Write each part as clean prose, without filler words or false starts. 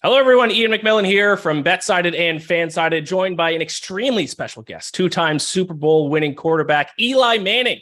Hello, everyone. Ian McMillan here from BetSided and FanSided, joined by an extremely special guest, two-time Super Bowl winning quarterback Eli Manning,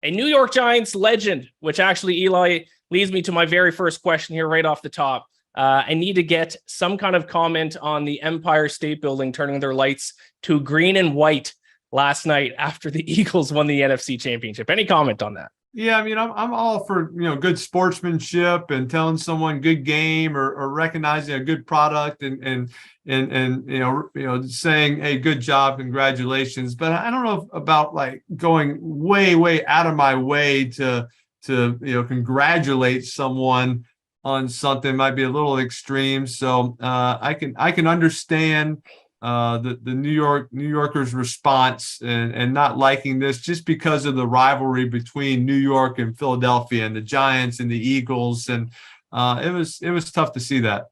a New York Giants legend, which actually, Eli, leads me to my very first question here right off the top. I need to get some kind of comment on the Empire State Building turning their lights to green and white last night after the Eagles won the NFC Championship. Any comment on that? Yeah, I mean, I'm all for good sportsmanship and telling someone good game or recognizing a good product and saying, hey, good job, congratulations. But I don't know about like going way out of my way to congratulate someone on something. Might be a little extreme. So I can understand the New Yorkers' response and not liking this just because of the rivalry between New York and Philadelphia and the Giants and the Eagles, and it was tough to see that.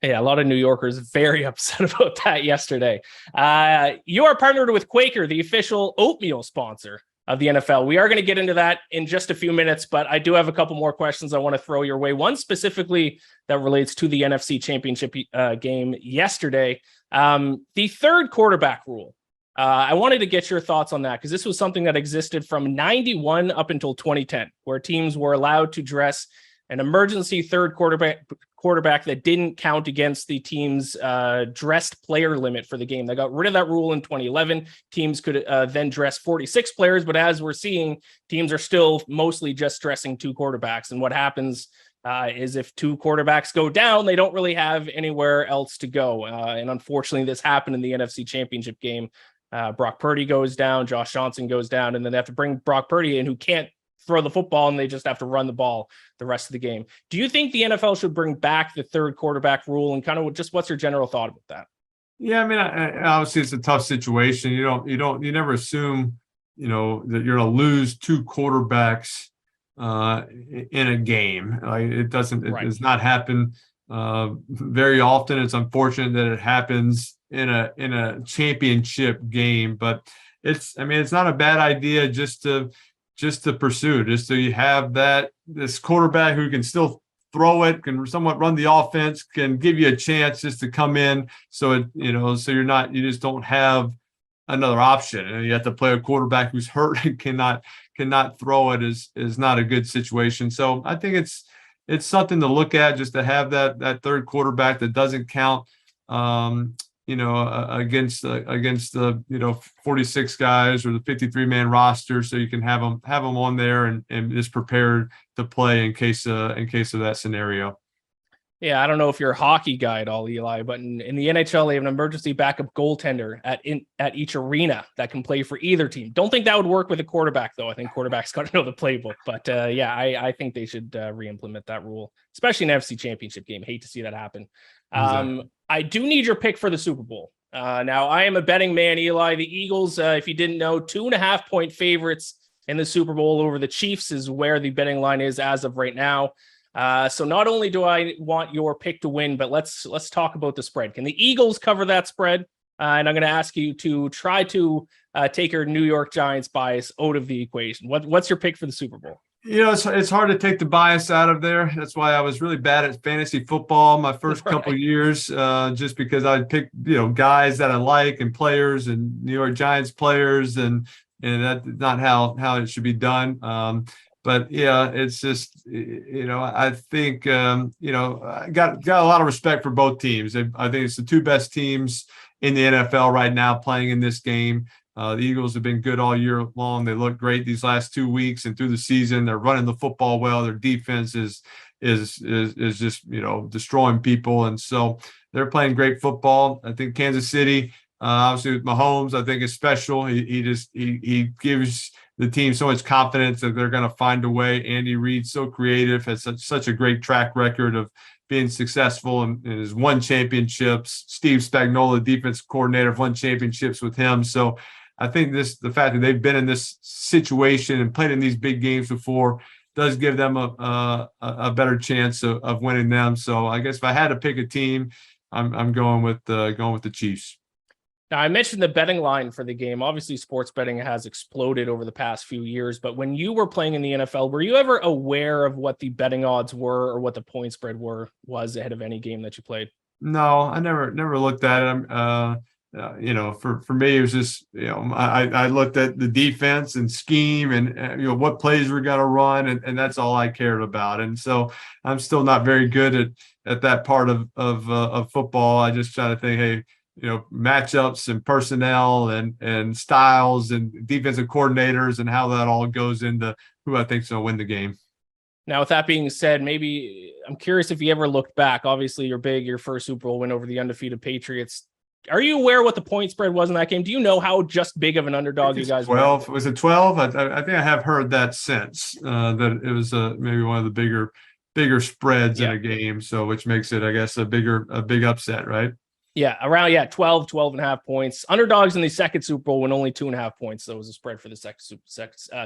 Yeah, a lot of New Yorkers very upset about that yesterday. You are partnered with Quaker, the official oatmeal sponsor of the NFL. We are going to get into that in just a few minutes, but I do have a couple more questions I want to throw your way. One specifically that relates to the NFC Championship game yesterday. The third quarterback rule. I wanted to get your thoughts on that because this was something that existed from 91 up until 2010, where teams were allowed to dress an emergency third quarterback that didn't count against the team's dressed player limit for the game. They got rid of that rule in 2011. Teams could then dress 46 players, but as we're seeing, teams are still mostly just dressing two quarterbacks. And what happens is if two quarterbacks go down, they don't really have anywhere else to go. And unfortunately, this happened in the NFC Championship game. Brock Purdy goes down, Josh Johnson goes down, and then they have to bring Brock Purdy in, who can't throw the football, and they just have to run the ball the rest of the game. Do you think the NFL should bring back the third quarterback rule, and kind of just what's your general thought about that? Yeah, I mean, obviously it's a tough situation. You never assume, that you're going to lose two quarterbacks in a game. Like it does not happen very often. It's unfortunate that it happens in a championship game, but it's not a bad idea just to pursue, just so you have this quarterback who can still throw it, can somewhat run the offense, can give you a chance just to come in. So you just don't have another option, and you have to play a quarterback who's hurt and cannot throw it is not a good situation. So I think it's something to look at, just to have that third quarterback that doesn't count against the 46 guys or the 53-man roster, so you can have them on there and just prepared to play in case of that scenario. Yeah, I don't know if you're a hockey guy at all, Eli, but in the NHL, they have an emergency backup goaltender at each arena that can play for either team. Don't think that would work with a quarterback, though. I think quarterbacks got to know the playbook. But I think they should re-implement that rule, especially in an NFC Championship game. Hate to see that happen. Exactly. I do need your pick for the Super Bowl. Now, I am a betting man, Eli. The Eagles, if you didn't know, 2.5-point favorites in the Super Bowl over the Chiefs is where the betting line is as of right now. So not only do I want your pick to win, but let's talk about the spread. Can the Eagles cover that spread? And I'm going to ask you to try to take your New York Giants bias out of the equation. What's your pick for the Super Bowl? It's hard to take the bias out of there. That's why I was really bad at fantasy football my first couple years, just because I'd pick guys that I like and players and New York Giants players, and that's not how it should be done. But yeah, it's just, I think, I got a lot of respect for both teams. I think it's the two best teams in the NFL right now playing in this game. The Eagles have been good all year long. They look great these last 2 weeks and through the season. They're running the football well. Their defense is just, destroying people. And so they're playing great football. I think Kansas City, obviously with Mahomes, I think is special. He gives the team so much confidence that they're going to find a way. Andy Reid, so creative, has such a great track record of being successful and has won championships. Steve Spagnuolo, the defensive coordinator, have won championships with him. So I think the fact that they've been in this situation and played in these big games before does give them a better chance of winning them. So I guess if I had to pick a team, I'm going with the Chiefs. Now, I mentioned the betting line for the game. Obviously, sports betting has exploded over the past few years, but when you were playing in the NFL, were you ever aware of what the betting odds were or what the point spread was ahead of any game that you played? No, I never looked at it. For me, it was just, I looked at the defense and scheme and, what plays we're going to run. And that's all I cared about. And so I'm still not very good at that part of football. I just try to think, hey, matchups and personnel and styles and defensive coordinators and how that all goes into who I think is going to win the game. Now, with that being said, maybe I'm curious if you ever looked back. Obviously, your first Super Bowl win over the undefeated Patriots. Are you aware what the point spread was in that game? Do you know how just big of an underdog you guys 12. were? Was it 12? I think I have heard that since that it was maybe one of the bigger spreads in a game. So which makes it, I guess, a big upset, right? Yeah, around 12 and a half points. Underdogs in the second Super Bowl win only 2.5 points. So it was a spread for the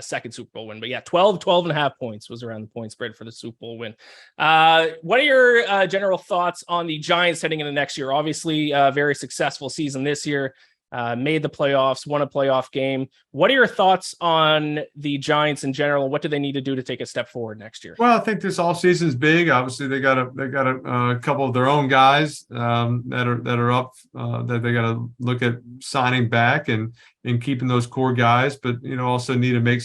second Super Bowl win. But yeah, 12 and a half points was around the point spread for the Super Bowl win. What are your general thoughts on the Giants heading into next year? Obviously, a very successful season this year. Made the playoffs, won a playoff game. What are your thoughts on the Giants in general? What do they need to do to take a step forward next year? Well, I think this offseason is big. Obviously, they got a couple of their own guys that are up that they got to look at signing back and keeping those core guys, but also need to make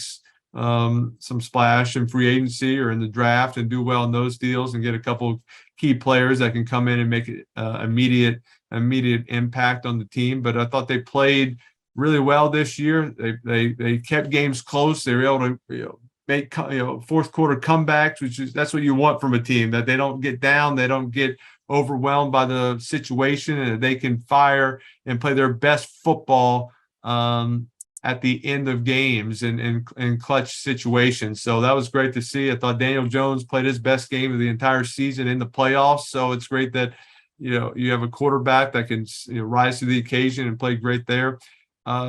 some splash in free agency or in the draft and do well in those deals and get a couple of key players that can come in and make it immediate impact on the team. But I thought they played really well this year. They kept games close. They were able to make fourth quarter comebacks, that's what you want from a team, that they don't get down, they don't get overwhelmed by the situation, and they can fire and play their best football at the end of games and in clutch situations. So that was great to see. I thought Daniel Jones played his best game of the entire season in the playoffs. So it's great that you have a quarterback that can rise to the occasion and play great there.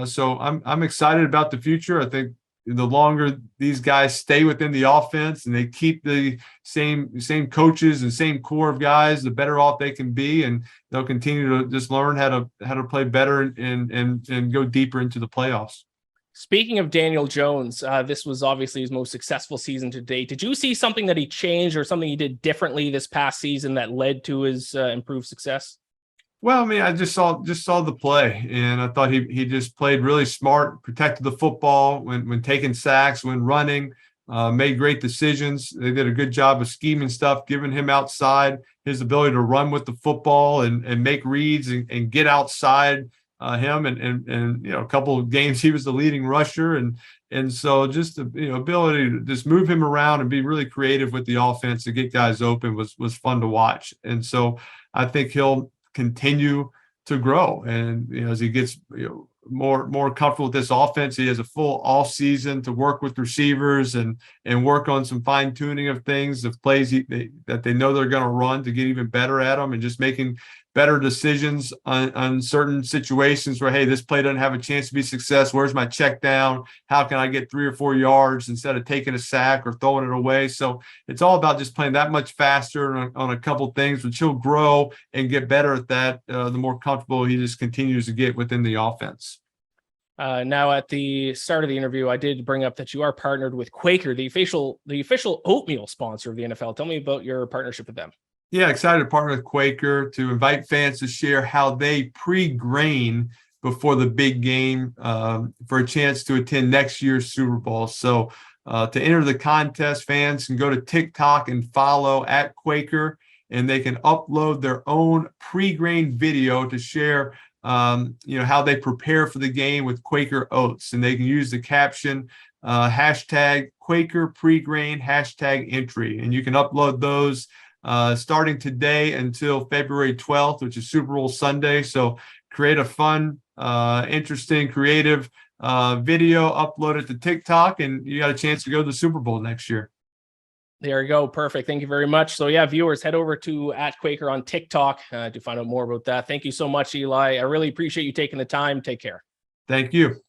So I'm excited about the future. I think the longer these guys stay within the offense and they keep the same coaches and same core of guys, the better off they can be, and they'll continue to just learn how to play better and go deeper into the playoffs. Speaking of Daniel Jones, this was obviously his most successful season to date. Did you see something that he changed or something he did differently this past season that led to his improved success? Well, I mean, I just saw the play, and I thought he just played really smart, protected the football when taking sacks, when running, made great decisions. They did a good job of scheming stuff, giving him outside, his ability to run with the football and make reads and get outside him. And a couple of games he was the leading rusher, and so just the ability to just move him around and be really creative with the offense to get guys open was fun to watch. And so I think he'll continue to grow, and as he gets more comfortable with this offense, he has a full off season to work with receivers and work on some fine tuning of things, of plays that they know they're going to run, to get even better at them, and just making better decisions on certain situations where, hey, this play doesn't have a chance to be success. Where's my check down? How can I get 3 or 4 yards instead of taking a sack or throwing it away? So it's all about just playing that much faster on a couple things, which he'll grow and get better at that the more comfortable he just continues to get within the offense. Now, at the start of the interview, I did bring up that you are partnered with Quaker, the official oatmeal sponsor of the NFL. Tell me about your partnership with them. Yeah, excited to partner with Quaker to invite fans to share how they pre-grain before the big game for a chance to attend next year's Super Bowl. So to enter the contest, fans can go to TikTok and follow @Quaker, and they can upload their own pre-grain video to share how they prepare for the game with Quaker oats. And they can use the caption hashtag Quaker pre-grain #entry. And you can upload those starting today until February 12th, which is Super Bowl Sunday. So create a fun, interesting, creative video, upload it to TikTok, and you got a chance to go to the Super Bowl next year. There you go. Perfect. Thank you very much. So yeah, viewers, head over to @Quaker on TikTok to find out more about that. Thank you so much, Eli. I really appreciate you taking the time. Take care. Thank you.